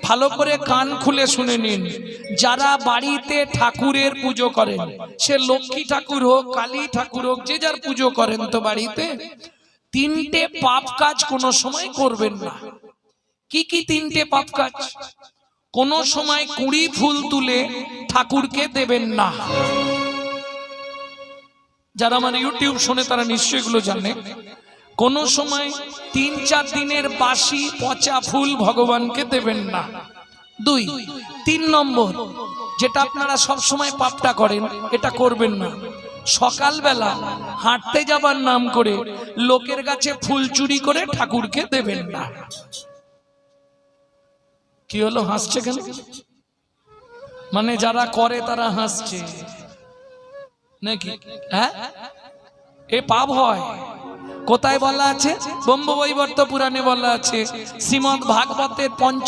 ভালো করে কান খুলে শুনে নিন। যারা বাড়িতে ঠাকুরের পুজো করেন, সে লক্ষ্মী ঠাকুর হোক, কালী ঠাকুর হোক, যে যার পুজো করেন, তো বাড়িতে তিনটে পাপ কাজ কোনো সময় করবেন না। কি কি তিনটে পাপ কাজ? কোন সময় কুড়ি ফুল তুলে ঠাকুরকে দেবেন না। যারা আমার ইউটিউব শুনে তারা নিশ্চয়ই এগুলো জানে। কোন সময় ৩-৪ দিনের বাসি পচা ফুল ভগবানকে দেবেন না। ২, ৩ নম্বর, যেটা আপনারা সব সময় পাপটা করেন, এটা করবেন না। সকালবেলা হাঁটতে যাবার নাম করে লোকের কাছে ফুল চুরি করে ঠাকুরকে দেবেন না। কি হলো, হাসছে কেন? মানে যারা করে তারা হাসছে নাকি? হ্যাঁ, এ পাপ হয়। কোথায় বলা আছে? ব্রহ্মবৈবর্ত পুরাণে বলা আছে, শ্রীমদ্ ভাগবতের ৫